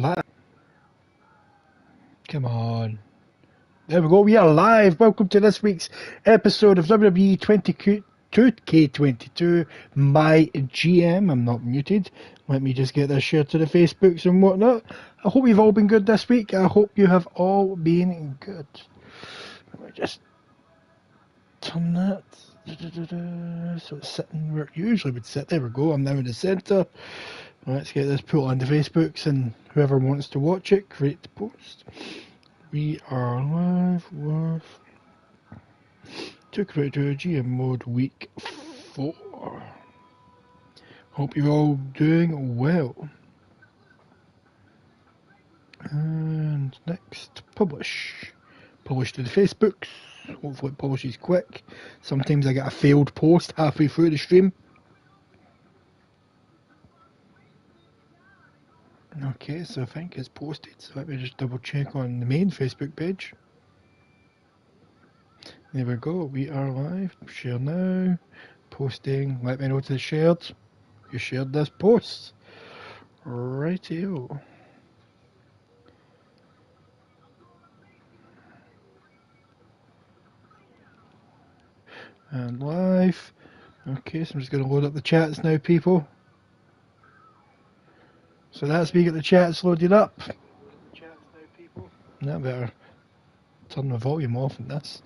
live. Come on. There we go. We are live. Welcome to this week's episode of WWE 2K22 MyGM. I'm not muted. Let me just get this shared to the Facebooks and whatnot. I hope you've all been good this week. I hope you have all been good. Let me just turn that. So it's sitting where it usually would sit. There we go. I'm now in the centre. Let's get this put on the Facebooks, and whoever wants to watch it, create the post. We are live with 2K22 GM mode week 4. Hope you're all doing well. And next, publish. Publish to the Facebooks. Hopefully it publishes quick. Sometimes I get a failed post halfway through the stream. Okay, so I think it's posted, so let me just double check on the main Facebook page. There we go, we are live. Share now. Posting, let me know to the shared. You shared this post. Rightio. And live. Okay, so I'm just going to load up the chats now, people. So that's me get the chats loaded up. Now better turn the volume off in this.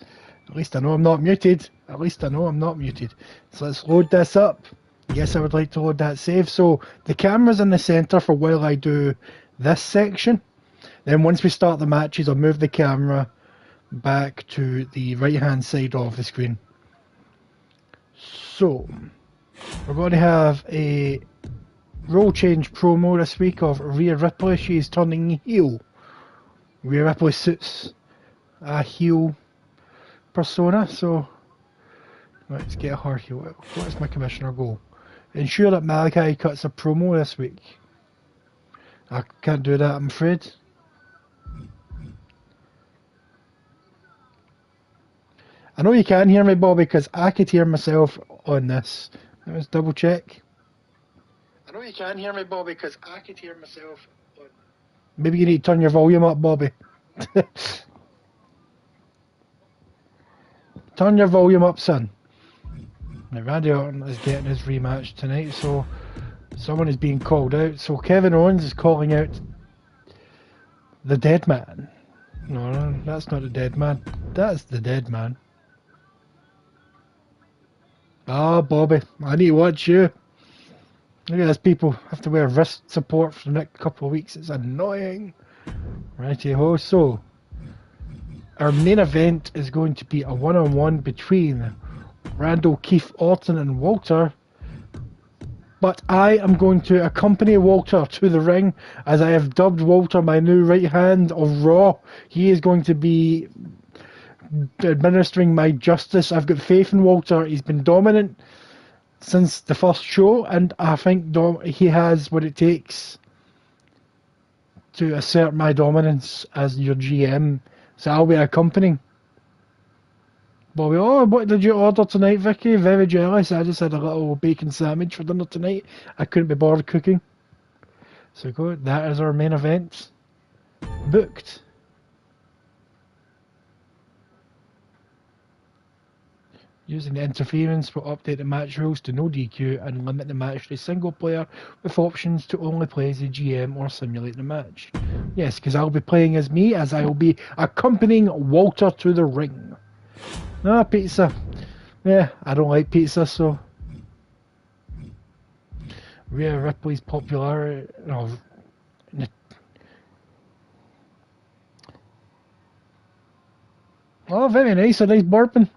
At least I know I'm not muted. At least I know I'm not muted. So let's load this up. Yes, I would like to load that save. So the camera's in the centre for while I do this section. Then once we start the matches, I'll move the camera back to the right hand side of the screen. So we're going to have a role change promo this week of Rhea Ripley. She is turning heel. Rhea Ripley suits a heel persona, so let's get her heel out. What is my commissioner goal? Ensure that Malachi cuts a promo this week. I can't do that, I'm afraid. I know you can hear me, Bobby, because I could hear myself on this. Let's double check. I know you can hear me, Bobby, because I could hear myself on... Maybe you need to turn your volume up, Bobby. Turn your volume up, son. Now, Randy Orton is getting his rematch tonight, so someone is being called out. So Kevin Owens is calling out the dead man. No, that's not the dead man. That's the dead man. Ah, Bobby, I need to watch you. Look at this, people have to wear wrist support for the next couple of weeks. It's annoying. Righty-ho. So, our main event is going to be a one-on-one between Randall, Keith, Orton and Walter. But I am going to accompany Walter to the ring, as I have dubbed Walter my new right hand of Raw. He is going to be administering my justice. I've got faith in Walter. He's been dominant since the first show, and I think he has what it takes to assert my dominance as your GM. So I'll be accompanying. Bobby, oh, what did you order tonight, Vicky? Very jealous. I just had a little bacon sandwich for dinner tonight. I couldn't be bothered cooking. So good. That is our main event. Booked. Using the interference will update the match rules to no DQ and limit the match to single player with options to only play as the GM or simulate the match. Yes, because I'll be playing as me, as I will be accompanying Walter to the ring. Ah, pizza. Yeah, I don't like pizza, so... Rhea Ripley's popularity... No, oh, very nice, a nice bourbon.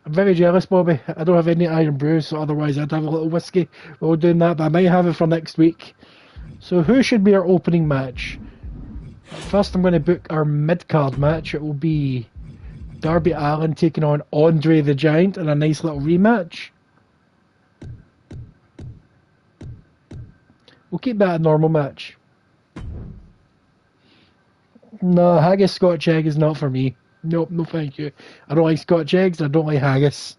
I'm very jealous, Bobby. I don't have any iron brews, so otherwise I'd have a little whiskey while doing that, but I might have it for next week. So who should be our opening match? First I'm going to book our mid-card match. It will be Darby Allin taking on Andre the Giant in a nice little rematch. We'll keep that a normal match. No, haggis Scotch egg is not for me. Nope, no thank you. I don't like Scotch eggs, I don't like haggis.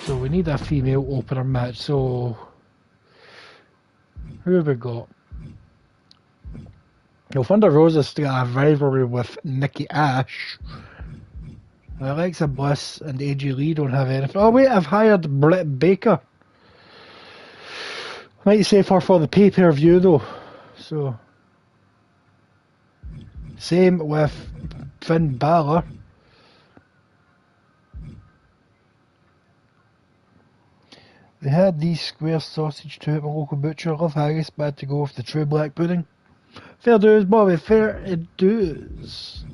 So we need a female opener match. So who have we got? Well, Thunder Rosa's still got a rivalry with Nikki Ash. Alexa Bliss and AJ Lee don't have anything. Oh wait, I've hired Britt Baker. Might save her for the pay-per-view though. So, same with Finn Balor. They had these square sausage too at my local butcher. I love haggis, but I had to go with the true black pudding. Fair dues, Bobby, fair dues.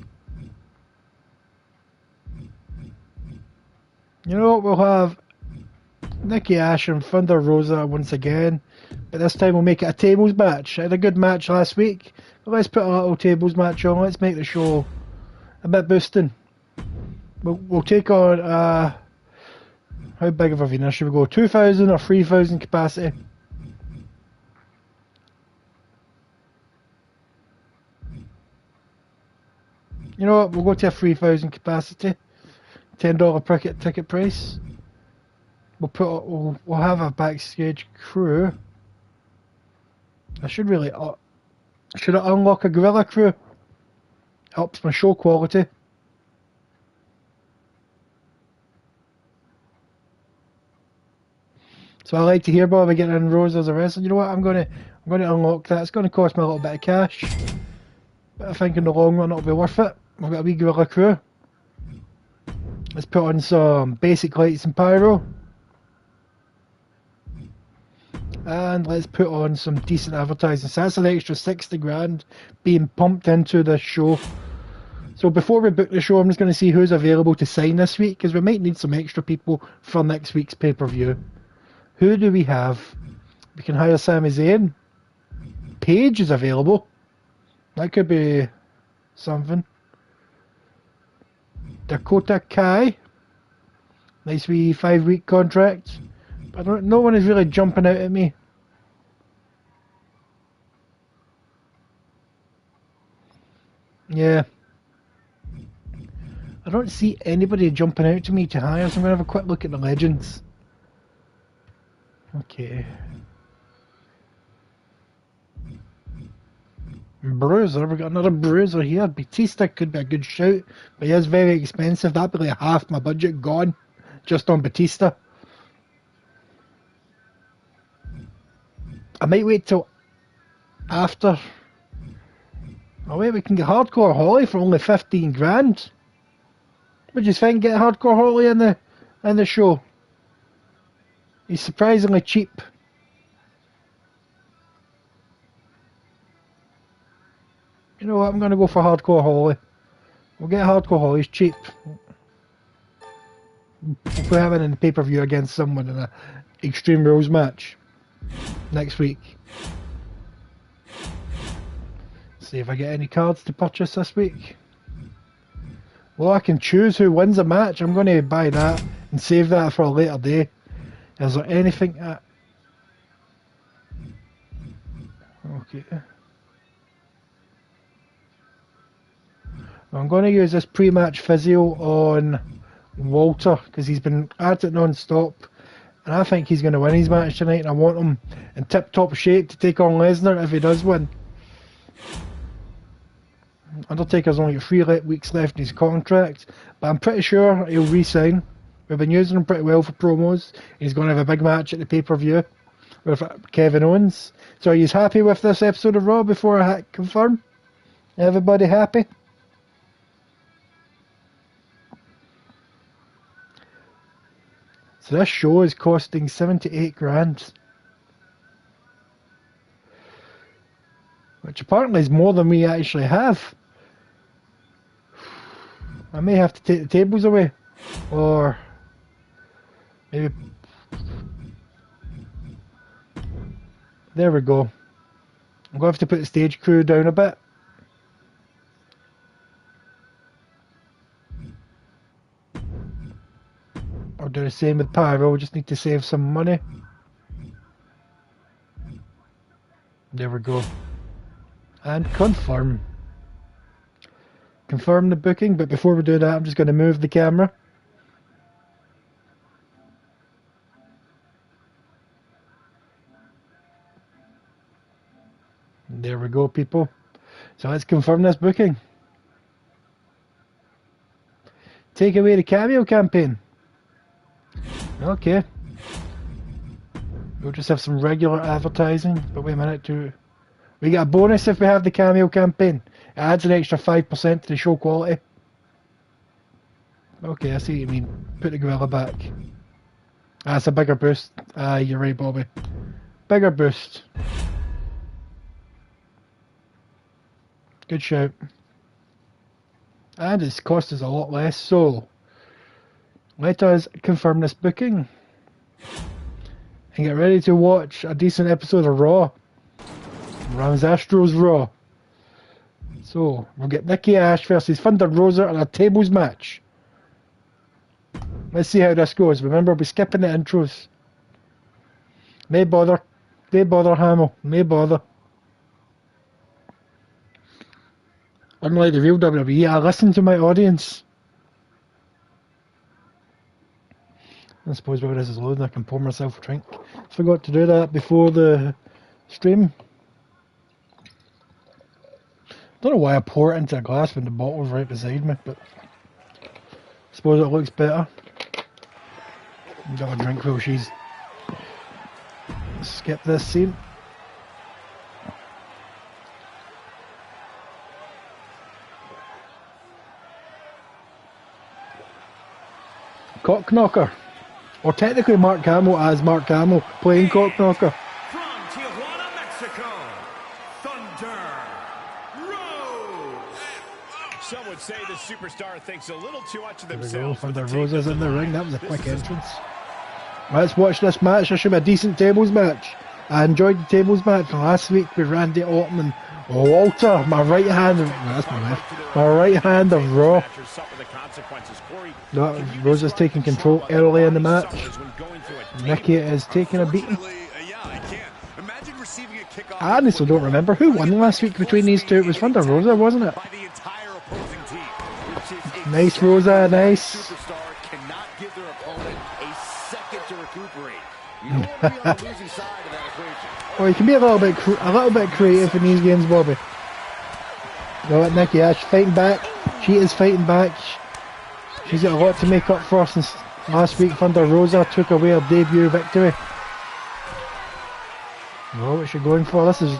You know what, we'll have Nikki Ash and Thunder Rosa once again, but this time we'll make it a tables match. I had a good match last week, but let's put a little tables match on. Let's make the show a bit boosting. We'll take on, how big of a arena should we go? 2,000 or 3,000 capacity? You know what, we'll go to a 3,000 capacity. $10 ticket price. We'll have a backstage crew. I should really should I unlock a gorilla crew? Helps my show quality. So I like to hear Bobby getting in Rose as a wrestler. You know what? I'm gonna unlock that. It's gonna cost me a little bit of cash, but I think in the long run it'll be worth it. We've got a wee gorilla crew. Let's put on some basic lights and pyro. And let's put on some decent advertising. So that's an extra 60 grand being pumped into this show. So before we book the show, I'm just going to see who's available to sign this week, because we might need some extra people for next week's pay-per-view. Who do we have? We can hire Sami Zayn. Paige is available. That could be something. Dakota Kai. Nice wee 5-week contract. But no one is really jumping out at me. Yeah. I don't see anybody jumping out to me to hire, so I'm going to have a quick look at the legends. Okay. Bruiser, we've got another Bruiser here. Batista could be a good shout, but he is very expensive. That'd be like half my budget gone just on Batista. I might wait till after. Oh wait, we can get Hardcore Holly for only 15 grand. What do you think? Get Hardcore Holly in the show. He's surprisingly cheap. You know what? I'm going to go for Hardcore Holly. We'll get Hardcore Holly. He's cheap. We'll put him in the pay-per-view against someone in an Extreme Rules match next week. See if I get any cards to purchase this week. Well, I can choose who wins a match. I'm going to buy that and save that for a later day. Is there anything okay. I'm going to use this pre-match physio on Walter because he's been at it non-stop, and I think he's going to win his match tonight, and I want him in tip-top shape to take on Lesnar if he does win. Undertaker's only got 3 weeks left in his contract, but I'm pretty sure he'll re-sign. We've been using him pretty well for promos. He's going to have a big match at the pay-per-view with Kevin Owens. So are you happy with this episode of Raw before I confirm? Everybody happy? So this show is costing 78 grand. Which apparently is more than we actually have. I may have to take the tables away. Or maybe... There we go. I'm going to have to put the stage crew down a bit. I'll do the same with Pyro, we just need to save some money. There we go. And confirm. Confirm the booking, but before we do that, I'm just going to move the camera. There we go, people. So let's confirm this booking. Take away the cameo campaign. Okay. We'll just have some regular advertising, but wait a minute, we get a bonus if we have the cameo campaign. It adds an extra 5% to the show quality. Okay, I see what you mean. Put the gorilla back. That's a bigger boost. You're right, Bobby. Bigger boost. Good shout. And it's cost us a lot less, so let us confirm this booking and get ready to watch a decent episode of Raw. Rams Astros Raw. So we'll get Nikki Ash versus Thunder Rosa in a tables match. Let's see how this goes. Remember, we're skipping the intros. May bother, Hamill. May bother. Unlike the real WWE, I listen to my audience. I suppose while this is loading, I can pour myself a drink. Forgot to do that before the stream. Don't know why I pour it into a glass when the bottle's right beside me, but I suppose it looks better. Got a drink while she's... Skip this scene. Cock knocker. Or technically Mark Hamill as Mark Hamill playing cock knocker. From Tijuana, Mexico, Thunder Rose. Some would say the superstar thinks a little too much of themselves. Thunder Rosa's in the ring. That was a quick entrance. Let's watch this match. This should be a decent tables match. I enjoyed the tables match from last week with Randy Orton and Walter, my right hand. That's my left. My right hand of Raw. No, Rosa's taking control early in the match. Nikki is taking a beating. I honestly don't remember who won last week between these two. It was Thunder Rosa, wasn't it? Nice, Rosa, nice. Well, you can be a little bit creative in these games, Bobby. You know what, Nikki Ash fighting back. She is fighting back. She's got a lot to make up for since last week. Thunder Rosa took away her debut victory. Oh, what's she going for? This is...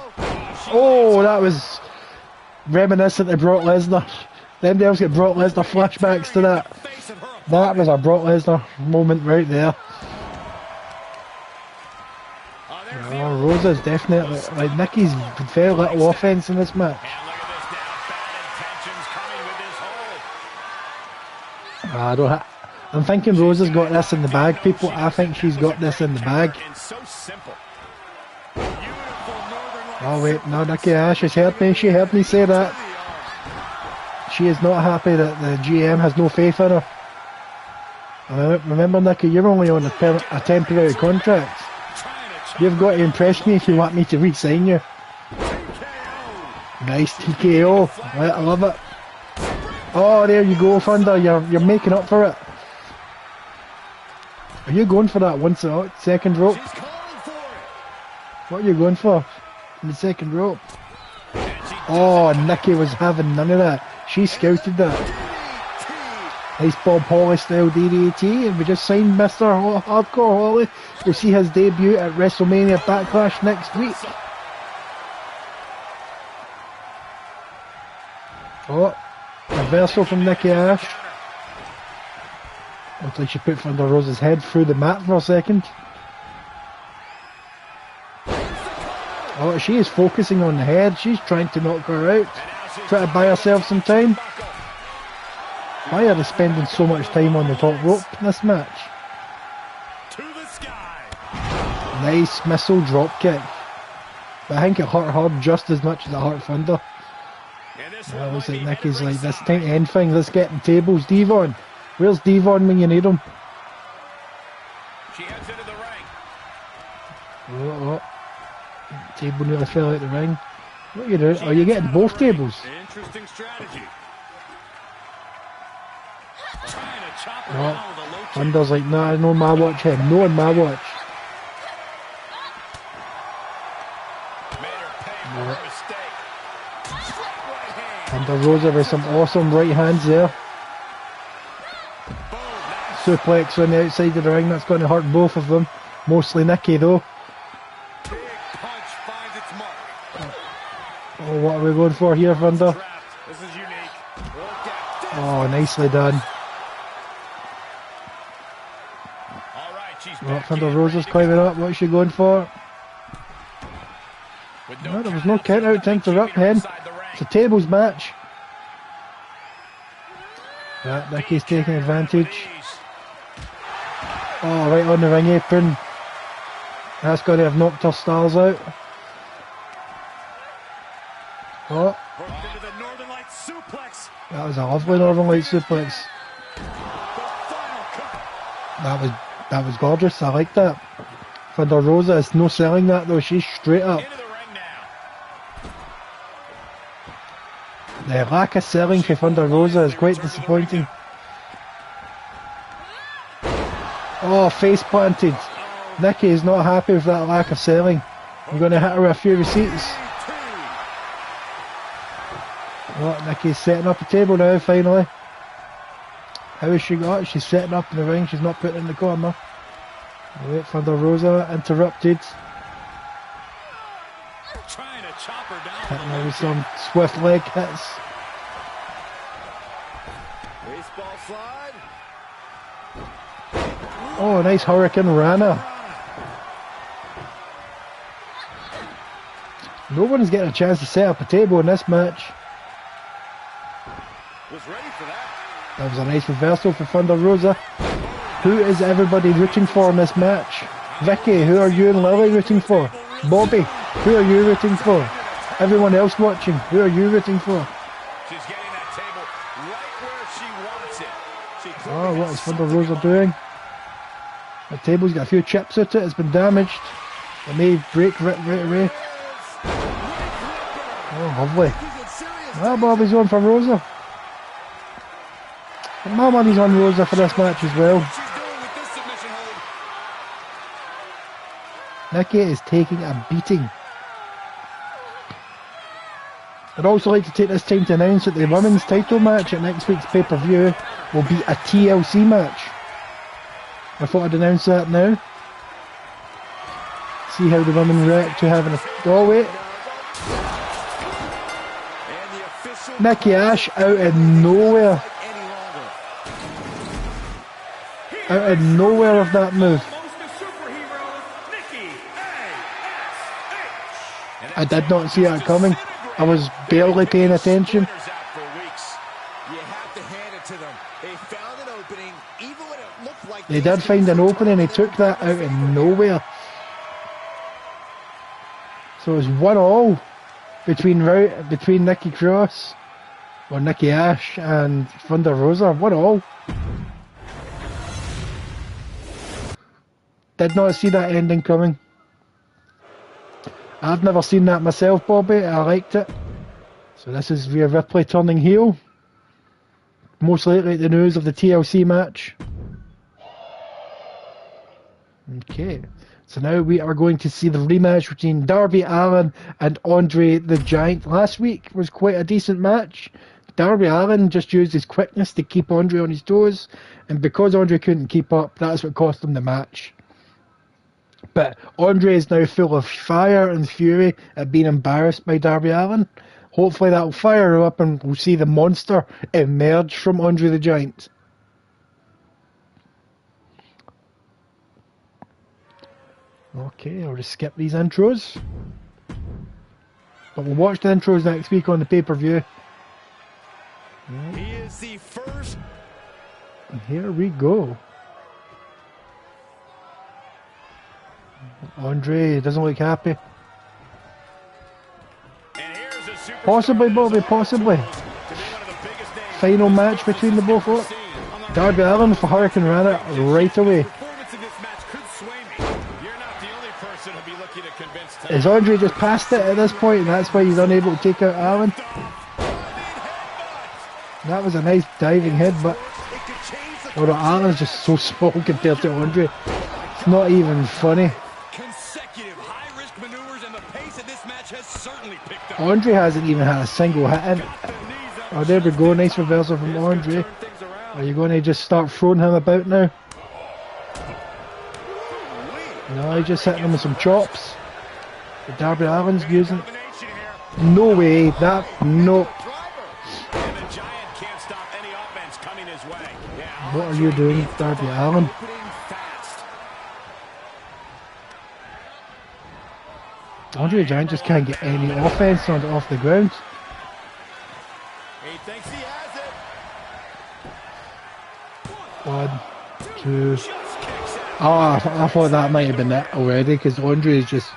Oh, that was reminiscent of Brock Lesnar. Them girls get Brock Lesnar flashbacks to that. That was a Brock Lesnar moment right there. Oh, Rosa's definitely... Like, Nikki's very little offense in this match. I'm thinking Rosa's got this in the bag, people. I think she's got this in the bag. Oh wait, no, Nikki Ash has heard me. She heard me say that. She is not happy that the GM has no faith in her. Remember, Nikki, you're only on a temporary contract. You've got to impress me if you want me to re-sign you. Nice TKO. I love it. Oh, there you go, Thunder. You're making up for it. Are you going for that second rope? What are you going for? In the second rope. Oh, Nikki was having none of that. She scouted that. Nice Bob Holly style DDT, and we just signed Mr. Hardcore Holly. We'll see his debut at WrestleMania Backlash next week. Oh, reversal from Nikki Ash. Looks like she put Thunder Rosa's head through the mat for a second. Oh, she is focusing on the head. She's trying to knock her out. Try to buy herself some time. Why are they spending so much time on the top rope in this match? Nice missile drop kick. But I think it hurt her just as much as it hurt Thunder. It looks like Nikki's like, this time to end things. Let's get the tables. Devon. Where's Devon when you need him? She heads into the ring. Oh. Table nearly fell out the ring. What are you doing? Oh, you're getting both tables. Interesting strategy. Oh, Thunder's like, nah, no my watch him. No on my watch. Thunder Rosa with some awesome right hands there. Suplex on the outside of the ring, that's going to hurt both of them. Mostly Nikki though. Big punch finds its mark. Oh, what are we going for here, Thunder? This is unique. Oh, nicely done. All right, she's Well, Thunder Rosa's climbing up. What's she going for? No, there was no count out to interrupt him. It's a tables match. Right, Nikki's taking advantage. Oh, right on the ring apron. That's going to have knocked her stars out. Oh. That was a lovely Northern Light suplex. That was gorgeous. I like that. Thunder Rosa is no selling that though. She's straight up. The lack of selling for Thunder Rosa is quite disappointing. Oh, face planted. Nikki is not happy with that lack of selling. I'm going to hit her with a few receipts. Oh, Nikki's setting up a table now, finally. How has she got it? She's setting up in the ring, she's not putting it in the corner. Wait, Thunder Rosa interrupted. Trying to chop her down. Hitting her with some swift leg hits. Baseball slide. Oh, nice Hurricane Rana. No one's getting a chance to set up a table in this match. Was ready for that. That was a nice reversal for Thunder Rosa. Who is everybody rooting for in this match? Vicky, who are you and Lily rooting for? Bobby, who are you rooting for? Everyone else watching, who are you rooting for? She's getting that table right where she wants it. Oh, what is Thunder Rosa doing? The table's got a few chips at it, it's been damaged. It may break right away. Oh, lovely. Well, Bobby's on for Rosa. And my money's on Rosa for this match as well. Nikki is taking a beating. I'd also like to take this time to announce that the women's title match at next week's pay-per-view will be a TLC match. I thought I'd announce that now. See how the women react to having a... Oh wait. Nikki Ash out of nowhere. Out of nowhere of that move. I did not see that coming. I was barely paying attention. They did find an opening, they took that out of nowhere. So it was 1-1 between Nikki Cross, or Nikki Ash, and Thunder Rosa. 1-1. Did not see that ending coming. I've never seen that myself, Bobby. I liked it. So this is Rhea Ripley turning heel. Most likely the news of the TLC match. Okay. So now we are going to see the rematch between Darby Allin and Andre the Giant. Last week was quite a decent match. Darby Allin just used his quickness to keep Andre on his toes. And because Andre couldn't keep up, that's what cost him the match. But Andre is now full of fire and fury at being embarrassed by Darby Allin. Hopefully that will fire him up and we'll see the monster emerge from Andre the Giant. Okay, I'll just skip these intros. But we'll watch the intros next week on the pay-per-view. He is the first. And here we go. Andre doesn't look happy. Possibly, Bobby, possibly. Final match between the both of them. Darby Allin for Hurricane Rana right away. Is Andre just past it at this point and that's why he's unable to take out Allin? That was a nice diving headbutt. Although Allin's just so small compared to Andre. It's not even funny. Andre hasn't even had a single hit in. Oh, there we go. Nice reversal from Andre. Are you going to just start throwing him about now? No, he's just hitting him with some chops. But Darby Allin's using... No way. That... Nope. What are you doing, Darby Allin? Andre the Giant just can't get any offense off the ground. He thinks he has it. 1, 2. Oh, I thought that might have been it already, because Andre is just...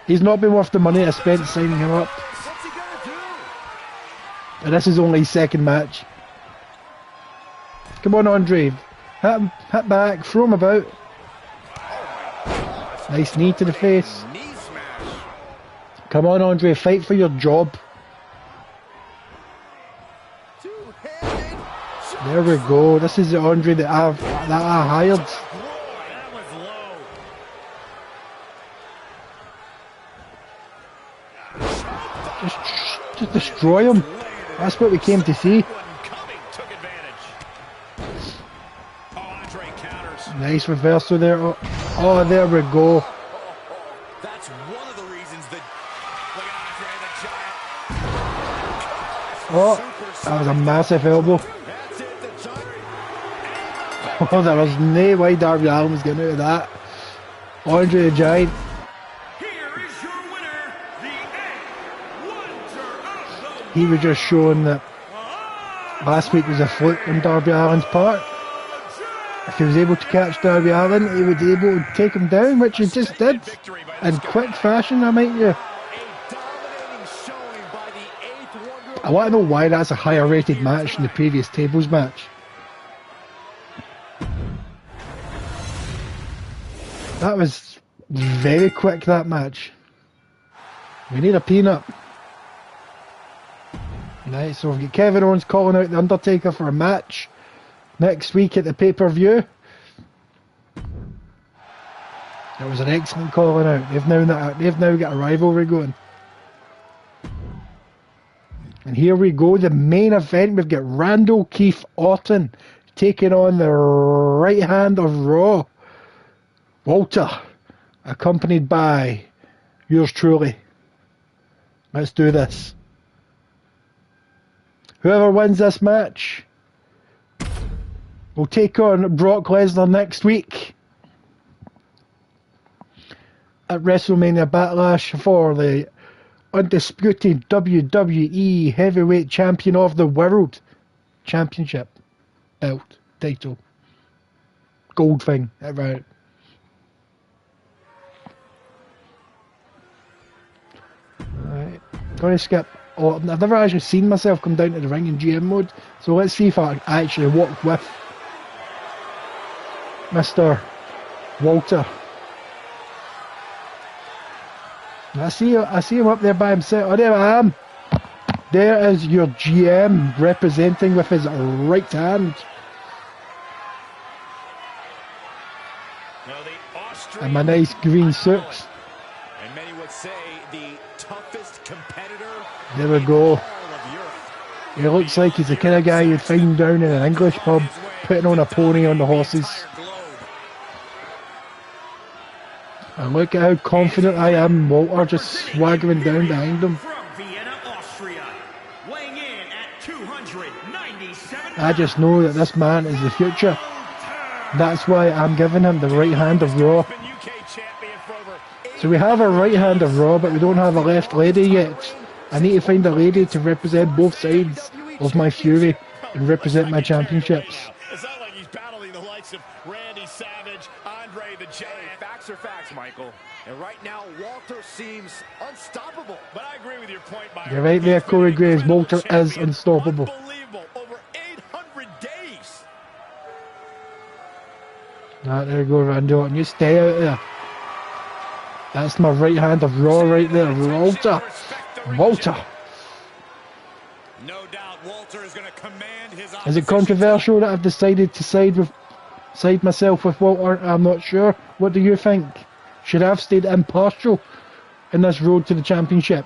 He's not been worth the money I spent signing him up. What's he gonna do? And this is only his second match. Come on, Andre. Hit back, throw him about. Nice knee to the face. Knee smash. Come on, Andre, fight for your job. Two-handed. There we go. This is the Andre that I hired. That was low. Just destroy him. That's what we came to see. Took advantage. Oh, Andre counters. Nice reversal there. Oh, there we go. That's one of the reasons that. Look at Andre the Giant. Oh, that was a massive elbow. That's it, the Giant. Oh, there was no way Darby Allin was getting out of that. Andre the Giant. Here is your winner, the Wonder of the He was just showing that last week was a fluke on Darby Allin's part. If he was able to catch Darby Allin, he would be able to take him down, which he just did. In quick fashion, I might you. A dominating showing by the eighth Wonder. I want to know why that's a higher rated match than the previous tables match. That was very quick, that match. We need a peanut. Nice, so we've got Kevin Owens calling out The Undertaker for a match next week at the pay-per-view. That was an excellent calling out. They've now got a rivalry going. And here we go, the main event. We've got Randall Keith Orton taking on the right hand of Raw, Walter, accompanied by yours truly. Let's do this. Whoever wins this match will take on Brock Lesnar next week at WrestleMania Backlash for the undisputed WWE Heavyweight Champion of the World Championship belt title. Gold thing, right? Alright, gonna skip. Oh, I've never actually seen myself come down to the ring in GM mode, so let's see if I can actually walk with Mr. Walter. I see him up there by himself. Oh, there I am. There is your GM representing with his right hand. And my nice green suits. And many would say the toughest competitor. There we go. He looks like he's the kind of guy you'd find down in an English pub, putting on a pony on the horses. And look at how confident I am, Walter, just swaggering down behind him. From Vienna, Austria, weighing in at 297 I just know that this man is the future. That's why I'm giving him the right hand of Raw. So we have a right hand of Raw, but we don't have a left lady yet. I need to find a lady to represent both sides of my fury and represent my championships. It's not like he's battling the likes of Randy Savage, Andre the Giant. Facts are facts, Michael. And right now, Walter seems unstoppable. But I agree with your point, Byron. You're right there, Corey Graves. Walter is unstoppable. Unbelievable. Over 800 days. Ah, there you go, Randy Orton. You stay out there. That's my right hand of Raw right there. Walter. Walter. No doubt Walter is going to command his Is it controversial that I've decided to side myself with Walter? I'm not sure. What do you think? Should I have stayed impartial in this road to the championship?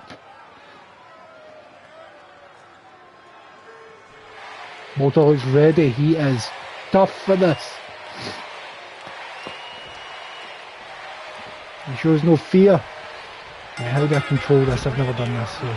Walter looks ready. He is tough for this. He shows no fear. How do I control this? I've never done this. So.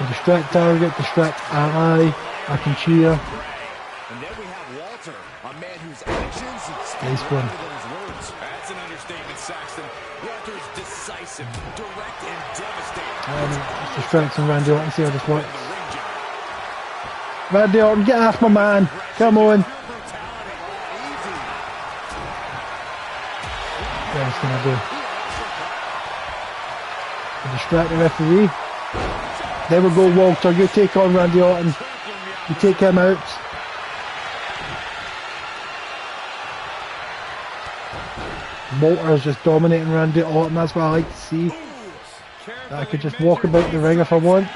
Distract target, distract ally. I can cheer. And then we have Walter, a man whose actions speak Nice one. louder than his words. That's an understatement, Saxton. Walter's decisive, direct, and devastating. Distracting Randy Orton. See how this works. Randy Orton, get off my man. Come on. What else can I do? Distract the referee. There we go, Walter. You take on Randy Orton. You take him out. Walter's just dominating Randy Orton. That's what I like to see. I could just walk about the ring if I want.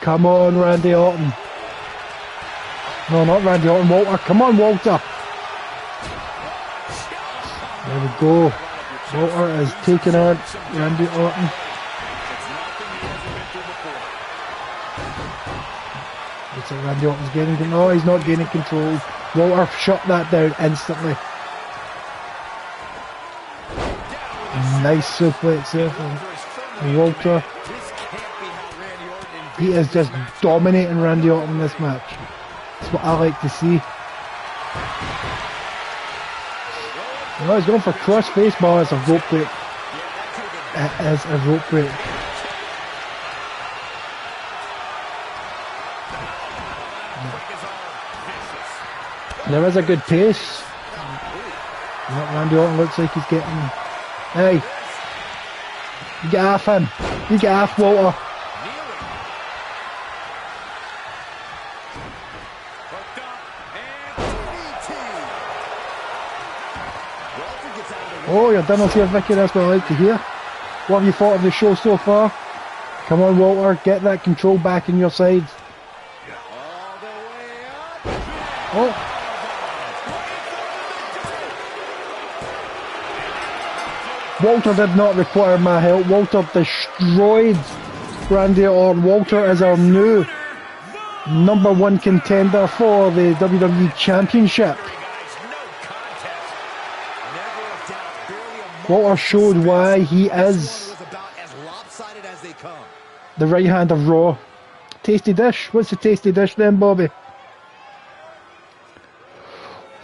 Come on, Randy Orton. No, not Randy Orton. Walter. Come on, Walter. There we go. Walter is taking on Randy Orton. Looks like Randy Orton's gaining control. No, he's not gaining control. Walter shut that down instantly. Nice suplex there from Walter. He is just dominating Randy Orton in this match. That's what I like to see. No, he's going for cross-face bar. It's a rope break. It is a rope break. There is a good pace. Randy Orton looks like he's getting... Hey! You get off him! You get off Walter! Oh, you're done here, Vicky. That's what I like to hear. What have you thought of the show so far? Come on, Walter. Get that control back in your side. Oh! Walter did not require my help. Walter destroyed Randy Orton. Walter is our new #1 contender for the WWE Championship. Walter showed why he is the right hand of Raw. Tasty dish. What's the tasty dish then, Bobby?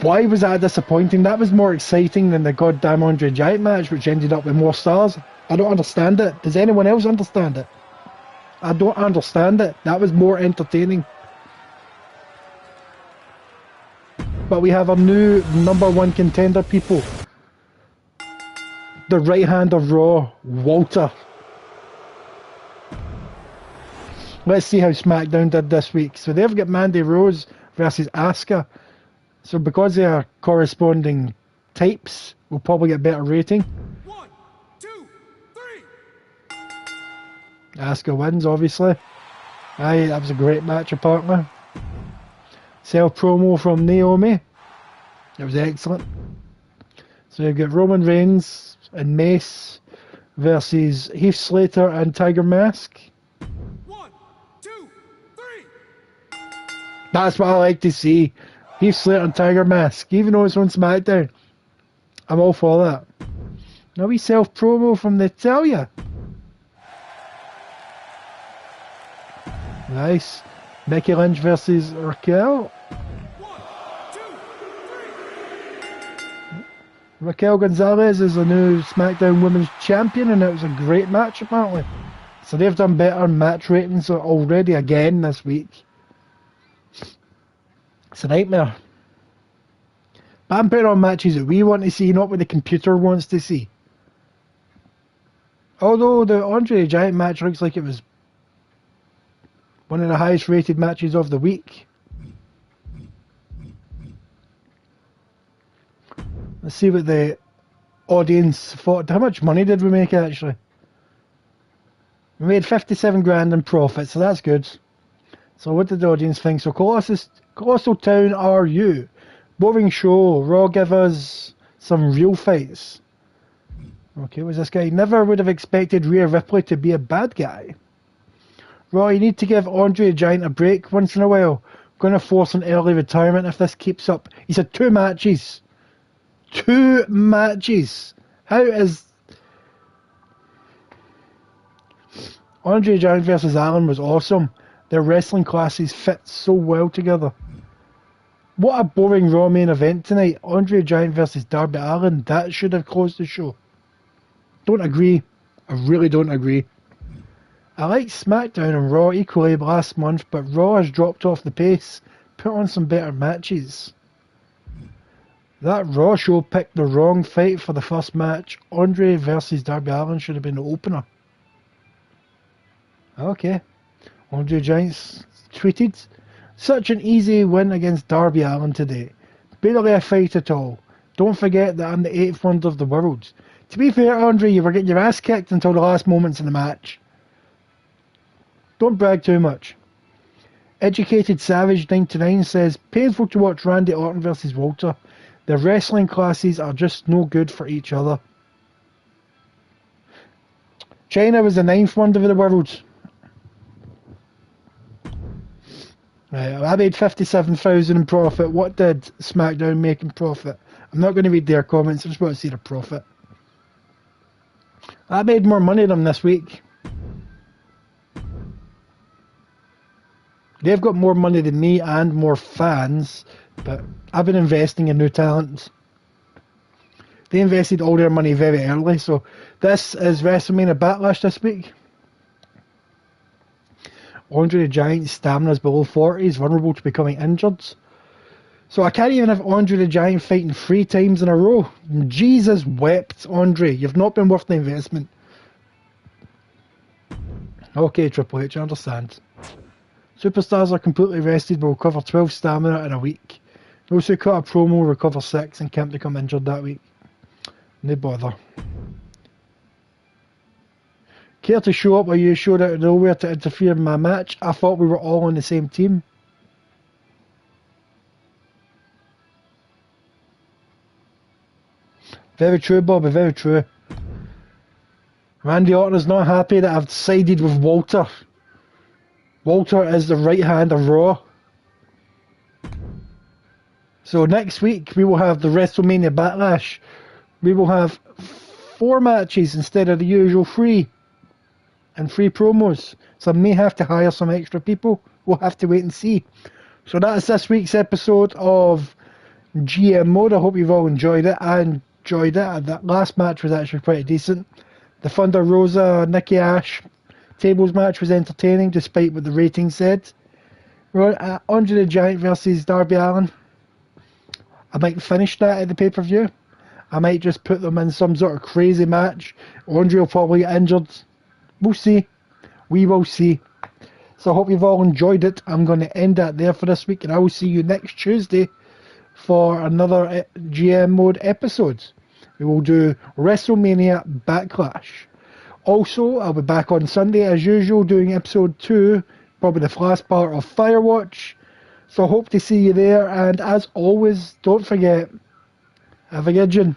Why was that disappointing? That was more exciting than the goddamn Andre Giant match, which ended up with more stars. I don't understand it. Does anyone else understand it? I don't understand it. That was more entertaining. But we have a new #1 contender, people. The right hand of Raw, Walter. Let's see how SmackDown did this week. So they've got Mandy Rose versus Asuka. So because they are corresponding types, we'll probably get a better rating. 1, 2, 3. Asuka wins, obviously. Aye, that was a great match, apparently. Self promo from Naomi. It was excellent. So you've got Roman Reigns and Mace versus Heath Slater and Tiger Mask. 1, 2, 3. That's what I like to see. Heath Slater and Tiger Mask, even though it's on SmackDown. I'm all for that. Now we self promo from Natalia. Nice. Becky Lynch versus Raquel. 1, 2, 3. Raquel Gonzalez is the new SmackDown Women's Champion, and it was a great match apparently. So they've done better match ratings already again this week. It's a nightmare. But I'm putting on matches that we want to see, not what the computer wants to see. Although the Andre the Giant match looks like it was one of the highest rated matches of the week. Let's see what the audience thought. How much money did we make actually? We made 57 grand in profit, so that's good. So what did the audience think? So Colossal Town are you? Boring show. Raw give us some real fights. Okay, was this guy? Never would have expected Rhea Ripley to be a bad guy. Raw, you need to give Andre the Giant a break once in a while. Going to force an early retirement if this keeps up. He's had 2 matches. 2 matches. How is... Andre the Giant versus Allen was awesome. Their wrestling classes fit so well together. What a boring Raw main event tonight. Andre the Giant versus Darby Allin. That should have closed the show. Don't agree. I really don't agree. I like SmackDown and Raw equally last month, but Raw has dropped off the pace. Put on some better matches. That Raw show picked the wrong fight for the first match. Andre versus Darby Allin should have been the opener. Okay. Andre Giants tweeted, such an easy win against Darby Allin today. Barely a fight at all. Don't forget that I'm the 8th wonder of the world. To be fair, Andre, you were getting your ass kicked until the last moments in the match. Don't brag too much. Educated Savage 99 says, painful to watch Randy Orton versus Walter. Their wrestling classes are just no good for each other. China was the 9th wonder of the world. Right, I made 57,000 in profit. What did SmackDown make in profit? I'm not going to read their comments. I just want to see the profit. I made more money than them this week. They've got more money than me and more fans, but I've been investing in new talent. They invested all their money very early, so this is WrestleMania Backlash this week. Andre the Giant's stamina is below 40, he's vulnerable to becoming injured. So I can't even have Andre the Giant fighting 3 times in a row. Jesus wept, Andre, you've not been worth the investment. Okay, Triple H, I understand. Superstars are completely rested will recover 12 stamina in a week. Those who cut a promo will recover 6 and can't become injured that week. No bother. Care to show up or you showed out of nowhere to interfere in my match? I thought we were all on the same team. Very true, Bobby, very true. Randy Orton is not happy that I've sided with Walter. Walter is the right hand of Raw. So next week we will have the WrestleMania Backlash. We will have 4 matches instead of the usual 3. And 3 promos. So I may have to hire some extra people. We'll have to wait and see. So that's this week's episode of GM Mode. I hope you've all enjoyed it. I enjoyed it. That last match was actually pretty decent. The Thunder Rosa, Nikki Ash tables match was entertaining despite what the ratings said. Andre the Giant versus Darby Allin. I might finish that at the pay-per-view. I might just put them in some sort of crazy match. Andre will probably get injured. We'll see. We will see. So I hope you've all enjoyed it. I'm going to end that there for this week, and I will see you next Tuesday for another GM Mode episode. We will do WrestleMania Backlash. Also, I'll be back on Sunday as usual doing episode 2, probably the last part of Firewatch. So I hope to see you there, and as always, don't forget, have a good one.